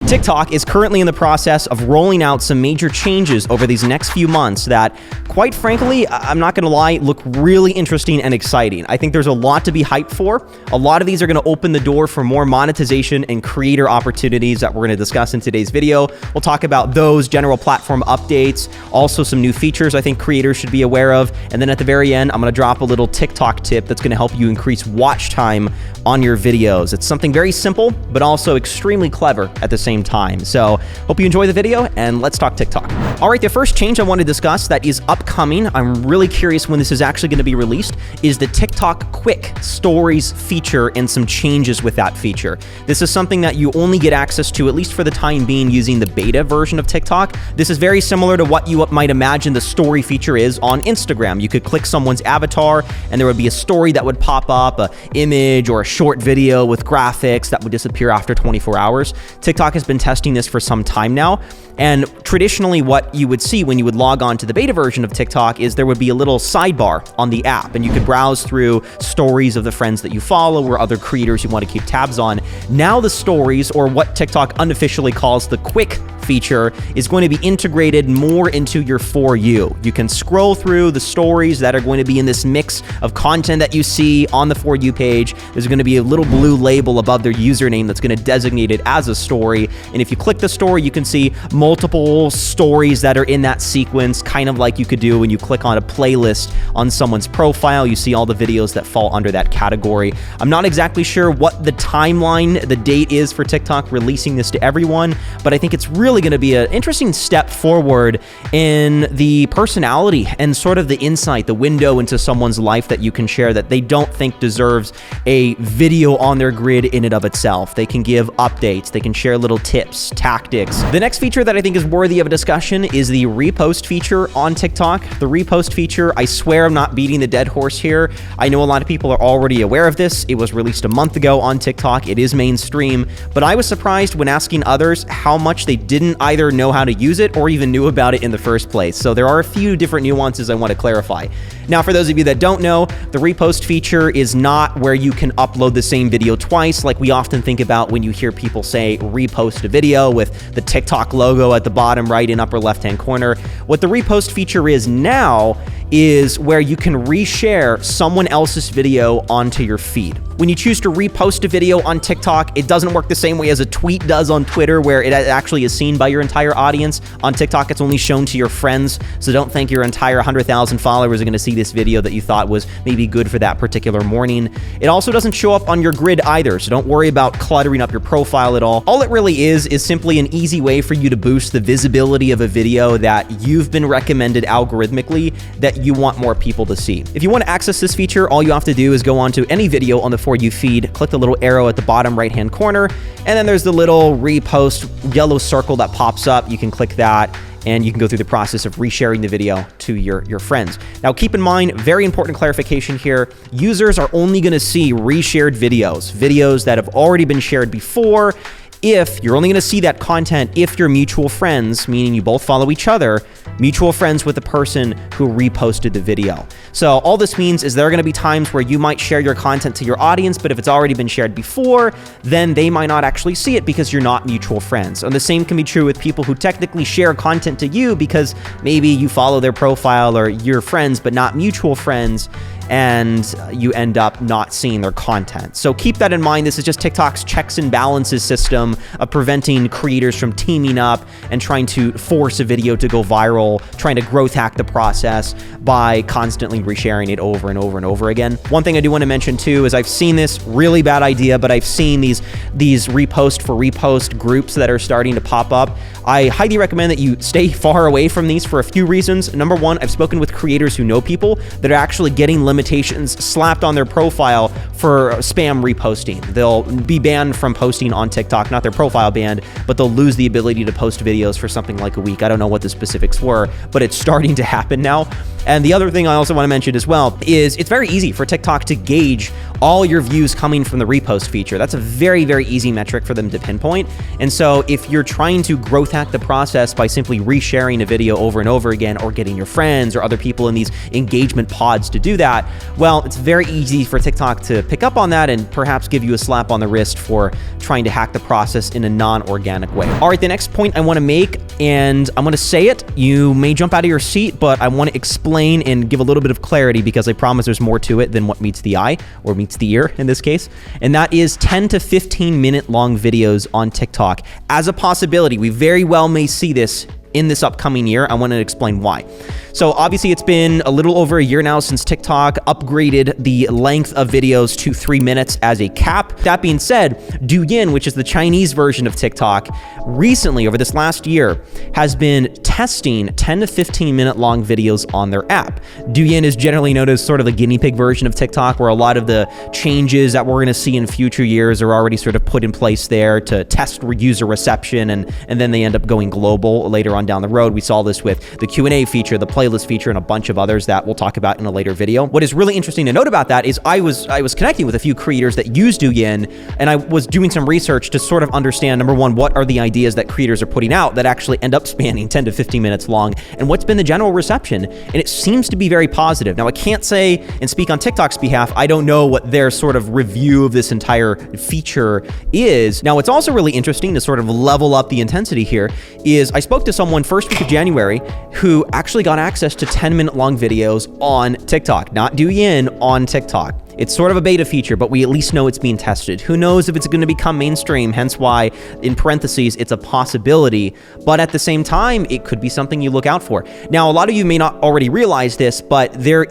TikTok is currently in the process of rolling out some major changes over these next few months that, quite frankly, I'm not going to lie, look really interesting and exciting. I think there's a lot to be hyped for. A lot of these are going to open the door for more monetization and creator opportunities that we're going to discuss in today's video. We'll talk about those general platform updates, also some new features I think creators should be aware of, and then at the very end, I'm going to drop a little TikTok tip that's going to help you increase watch time on your videos. It's something very simple, but also extremely clever at the same time. So hope you enjoy the video, and let's talk TikTok. All right, the first change I want to discuss that is upcoming, I'm really curious when this is actually going to be released, is the TikTok Quick Stories feature and some changes with that feature. This is something that you only get access to, at least for the time being, using the beta version of TikTok. This is very similar to what you might imagine the story feature is on Instagram. You could click someone's avatar and there would be a story that would pop up, an image or a short video with graphics that would disappear after 24 hours. TikTok has been testing this for some time now. And traditionally, what you would see when you would log on to the beta version of TikTok is there would be a little sidebar on the app, and you could browse through stories of the friends that you follow or other creators you want to keep tabs on. Now the stories, or what TikTok unofficially calls the Quick feature, is going to be integrated more into your For You. You can scroll through the stories that are going to be in this mix of content that you see on the For You page. There's going to be a little blue label above their username that's going to designate it as a story. And if you click the story, you can see multiple stories that are in that sequence, kind of like you could do when you click on a playlist on someone's profile. You see all the videos that fall under that category. I'm not exactly sure what the timeline, the date is for TikTok releasing this to everyone, but I think it's really going to be an interesting step forward in the personality and sort of the insight, the window into someone's life that you can share that they don't think deserves a video on their grid in and of itself. They can give updates, they can share little tips, tactics. The next feature that I think is worthy of a discussion is the Repost feature on TikTok. The Repost feature, I swear I'm not beating the dead horse here. I know a lot of people are already aware of this. It was released a month ago on TikTok. It is mainstream, but I was surprised when asking others how much they didn't either know how to use it or even knew about it in the first place. So there are a few different nuances I want to clarify. Now, for those of you that don't know, the Repost feature is not where you can upload the same video twice like we often think about when you hear people say repost a video with the TikTok logo at the bottom right and upper left-hand corner. What the Repost feature is now is where you can reshare someone else's video onto your feed. When you choose to repost a video on TikTok, it doesn't work the same way as a tweet does on Twitter, where it actually is seen by your entire audience. On TikTok, it's only shown to your friends, so don't think your entire 100,000 followers are going to see this video that you thought was maybe good for that particular morning. It also doesn't show up on your grid either, so don't worry about cluttering up your profile at all. All it really is simply an easy way for you to boost the visibility of a video that you've been recommended algorithmically that you want more people to see. If you want to access this feature, all you have to do is go onto any video on the For You feed, click the little arrow at the bottom right-hand corner, and then there's the little repost yellow circle that pops up. You can click that, and you can go through the process of resharing the video to your friends. Now, keep in mind, very important clarification here, users are only going to see reshared videos that have already been shared before. If you're only going to see that content if you're mutual friends, meaning you both follow each other, mutual friends with the person who reposted the video. So all this means is there are going to be times where you might share your content to your audience, but if it's already been shared before, then they might not actually see it because you're not mutual friends. And the same can be true with people who technically share content to you because maybe you follow their profile or you're friends but not mutual friends, and you end up not seeing their content. So keep that in mind. This is just TikTok's checks and balances system of preventing creators from teaming up and trying to force a video to go viral, trying to growth hack the process by constantly resharing it over and over and over again. One thing I do want to mention too is I've seen this really bad idea, but I've seen these repost for repost groups that are starting to pop up. I highly recommend that you stay far away from these for a few reasons. Number one, I've spoken with creators who know people that are actually getting limitations slapped on their profile for spam reposting. They'll be banned from posting on TikTok, not their profile banned, but they'll lose the ability to post videos for something like a week. I don't know what the specifics were, but it's starting to happen now. And the other thing I also want to mention as well is it's very easy for TikTok to gauge all your views coming from the repost feature. That's a very, very easy metric for them to pinpoint. And so if you're trying to growth hack the process by simply resharing a video over and over again, or getting your friends or other people in these engagement pods to do that, well, it's very easy for TikTok to pick up on that and perhaps give you a slap on the wrist for trying to hack the process in a non-organic way. All right, the next point I want to make, and I'm going to say it, you may jump out of your seat, but I want to explain and give a little bit of clarity because I promise there's more to it than what meets the eye, or meets the ear in this case, and that is 10 to 15 minute long videos on TikTok as a possibility. We very well may see this in this upcoming year. I want to explain why. So obviously it's been a little over a year now since TikTok upgraded the length of videos to 3 minutes as a cap. That being said, Douyin, which is the Chinese version of TikTok, recently over this last year has been testing 10 to 15 minute long videos on their app. Douyin is generally known as sort of the guinea pig version of TikTok, where a lot of the changes that we're going to see in future years are already sort of put in place there to test user reception, and then they end up going global later on down the road. We saw this with the Q&A feature, the playlist feature, and a bunch of others that we'll talk about in a later video. What is really interesting to note about that is I was connecting with a few creators that use Douyin, and I was doing some research to sort of understand, number one, what are the ideas that creators are putting out that actually end up spanning 10 to 15 minutes long, and what's been the general reception, and it seems to be very positive. Now, I can't say and speak on TikTok's behalf. I don't know what their sort of review of this entire feature is. Now, what's also really interesting to sort of level up the intensity here is I spoke to someone first week of January who actually got access to 10-minute long videos on TikTok, not Douyin, on TikTok. It's sort of a beta feature, but we at least know it's being tested. Who knows if it's going to become mainstream, hence why, in parentheses, it's a possibility, but at the same time, it could be something you look out for. Now, a lot of you may not already realize this, but there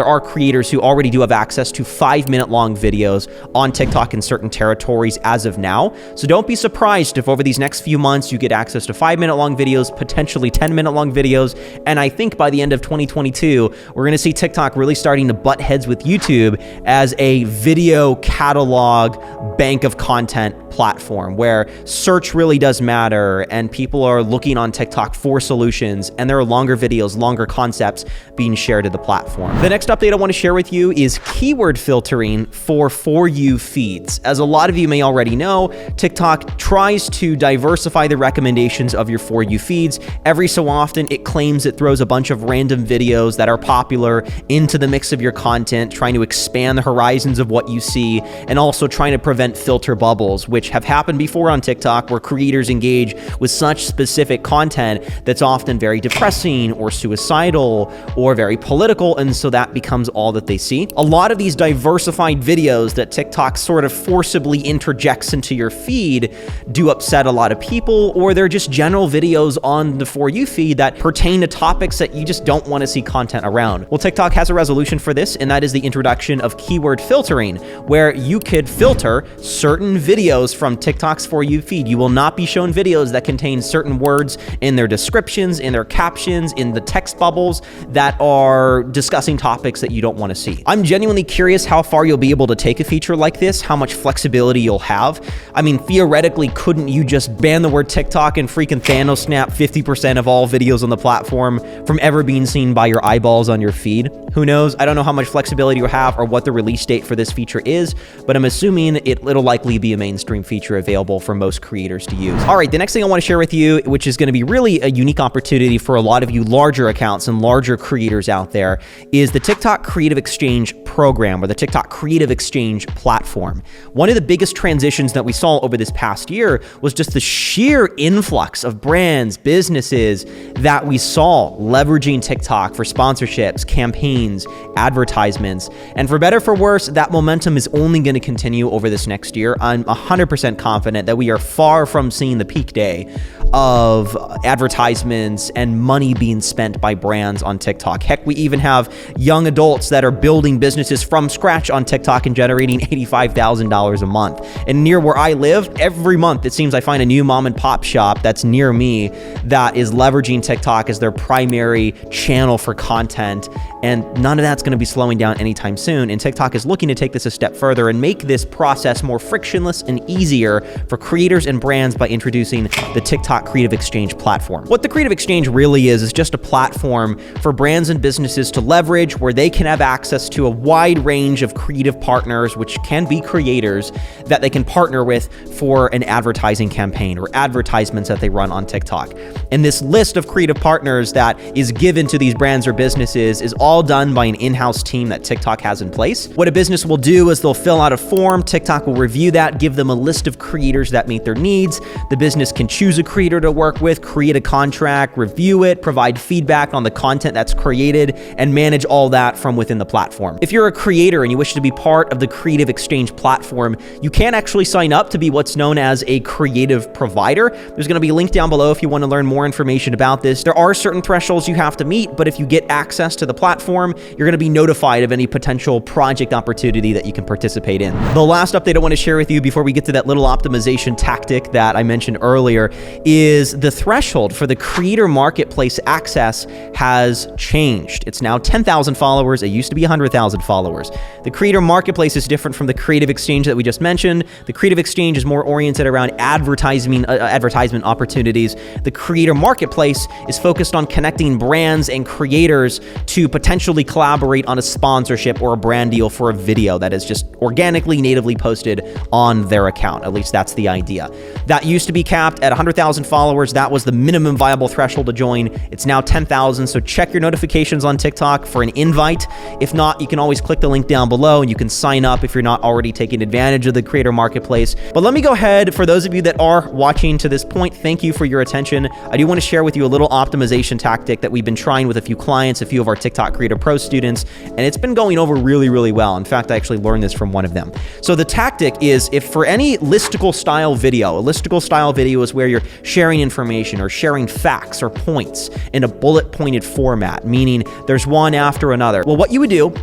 are creators who already do have access to 5-minute long videos on TikTok in certain territories as of now. So don't be surprised if over these next few months, you get access to 5-minute long videos, potentially 10-minute long videos, and I think by the end of 2022, we're going to see TikTok really starting to butt heads with YouTube as a video catalog bank of content platform where search really does matter and people are looking on TikTok for solutions, and there are longer videos, longer concepts being shared to the platform. The next update I want to share with you is keyword filtering for you feeds. As a lot of you may already know, TikTok tries to diversify the recommendations of your For You feeds. Every so often, it claims it throws a bunch of random videos that are popular into the mix of your content, trying to expand the horizons of what you see, and also trying to prevent filter bubbles, which have happened before on TikTok, where creators engage with such specific content that's often very depressing or suicidal or very political, and so that becomes all that they see. A lot of these diversified videos that TikTok sort of forcibly interjects into your feed do upset a lot of people, or they're just general videos on the For You feed that pertain to topics that you just don't want to see content around. Well, TikTok has a resolution for this, and that is the introduction of keyword filtering, where you could filter certain videos from TikTok's For You feed. You will not be shown videos that contain certain words in their descriptions, in their captions, in the text bubbles that are discussing topics that you don't want to see. I'm genuinely curious how far you'll be able to take a feature like this, how much flexibility you'll have. I mean, theoretically, couldn't you just ban the word TikTok and freaking Thanos snap 50% of all videos on the platform from ever being seen by your eyeballs on your feed? Who knows? I don't know how much flexibility you have or what the release date for this feature is, but I'm assuming it'll likely be a mainstream feature available for most creators to use. All right, the next thing I want to share with you, which is going to be really a unique opportunity for a lot of you larger accounts and larger creators out there, is the TikTok Creative Exchange program, or the TikTok Creative Exchange platform. One of the biggest transitions that we saw over this past year was just the sheer influx of brands, businesses that we saw leveraging TikTok for sponsorships, campaigns, advertisements, and for better or for worse, that momentum is only going to continue over this next year. I'm 100% confident that we are far from seeing the peak day of advertisements and money being spent by brands on TikTok. Heck, we even have young adults that are building businesses from scratch on TikTok and generating $85,000 a month. And near where I live, every month it seems I find a new mom and pop shop that's near me that is leveraging TikTok as their primary channel for content. And none of that's going to be slowing down anytime soon. And TikTok is looking to take this a step further and make this process more frictionless and easier for creators and brands by introducing the TikTok Creative Exchange platform. What the Creative Exchange really is just a platform for brands and businesses to leverage where they can have access to a wide range of creative partners, which can be creators, that they can partner with for an advertising campaign or advertisements that they run on TikTok. And this list of creative partners that is given to these brands or businesses is all done by an in-house team that TikTok has in place. What a business will do is they'll fill out a form, TikTok will review that, give them a list of creators that meet their needs. The business can choose a creator to work with, create a contract, review it, provide feedback on the content that's created, and manage all that from within the platform. If you're a creator and you wish to be part of the Creative Exchange platform, you can actually sign up to be what's known as a creative provider. There's going to be a link down below if you want to learn more information about this. There are certain thresholds you have to meet, but if you get access to the platform, you're going to be notified of any potential project opportunity that you can participate in. The last update I want to share with you before we get to that little optimization tactic that I mentioned earlier is the threshold for the creator marketplace access has changed. It's now 10,000 followers. It used to be 100,000 followers. The creator marketplace is different from the Creative Exchange that we just mentioned. The Creative Exchange is more oriented around advertisement opportunities. The creator marketplace is focused on connecting brands and creators to potentially collaborate on a sponsorship or a brand deal for a video that is just organically, natively posted on their account. At least that's the idea. That used to be capped at 100,000 followers. That was the minimum viable threshold to join. It's now 10,000. So check your notifications on TikTok for an invite. If not, you can always click the link down below and you can sign up if you're not already taking advantage of the creator marketplace. But let me go ahead, for those of you that are watching to this point, thank you for your attention. I do want to share with you a little optimization tactic that we've been trying with a few clients, a few of our TikTok Creator Pro students, and it's been going over really, really well. In fact, I actually learned this from one of them. So the tactic is, if for any listicle style video, a listicle style video is where you're sharing information or sharing facts or points in a bullet pointed format, meaning there's one after another. Well, what you would do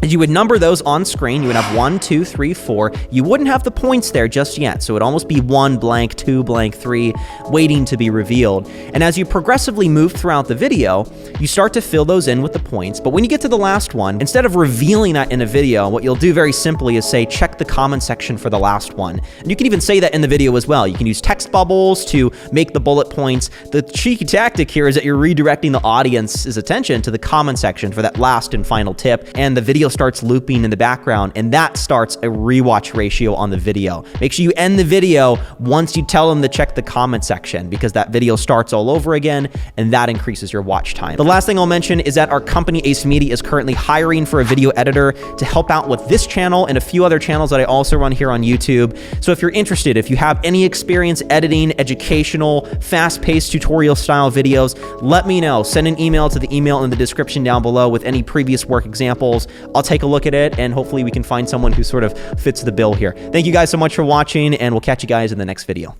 is you would number those on screen. You would have 1, 2, 3, 4. You wouldn't have the points there just yet. So it would almost be 1 blank, 2 blank, 3, waiting to be revealed. And as you progressively move throughout the video, you start to fill those in with the points. But when you get to the last one, instead of revealing that in a video, what you'll do very simply is say, check the comment section for the last one. And you can even say that in the video as well. You can use text bubbles to make the bullet points. The cheeky tactic here is that you're redirecting the audience's attention to the comment section for that last and final tip. And the video starts looping in the background, and that starts a rewatch ratio on the video. Make sure you end the video once you tell them to check the comment section, because that video starts all over again, and that increases your watch time. The last thing I'll mention is that our company, Ace Media, is currently hiring for a video editor to help out with this channel and a few other channels that I also run here on YouTube. So if you're interested, if you have any experience editing educational, fast-paced tutorial style videos, let me know. Send an email to the email in the description down below with any previous work examples. I'll take a look at it, and hopefully we can find someone who sort of fits the bill here. Thank you guys so much for watching, and we'll catch you guys in the next video.